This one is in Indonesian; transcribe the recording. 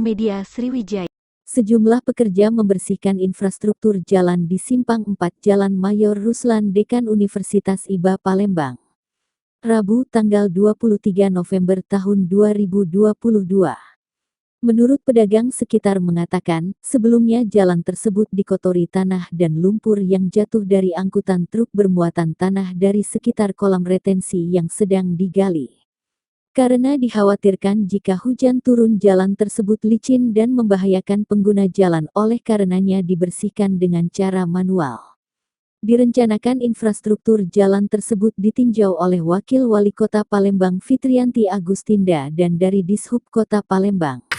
Media Sriwijaya. Sejumlah pekerja membersihkan infrastruktur jalan di Simpang 4 Jalan Mayor Ruslan Dekan Universitas IBA Palembang. Rabu tanggal 23 November tahun 2022. Menurut pedagang sekitar mengatakan, sebelumnya jalan tersebut dikotori tanah dan lumpur yang jatuh dari angkutan truk bermuatan tanah dari sekitar kolam retensi yang sedang digali. Karena dikhawatirkan jika hujan turun jalan tersebut licin dan membahayakan pengguna jalan, oleh karenanya dibersihkan dengan cara manual. Direncanakan infrastruktur jalan tersebut ditinjau oleh Wakil Wali Kota Palembang Fitriyanti Agustinda dan dari Dishub Kota Palembang.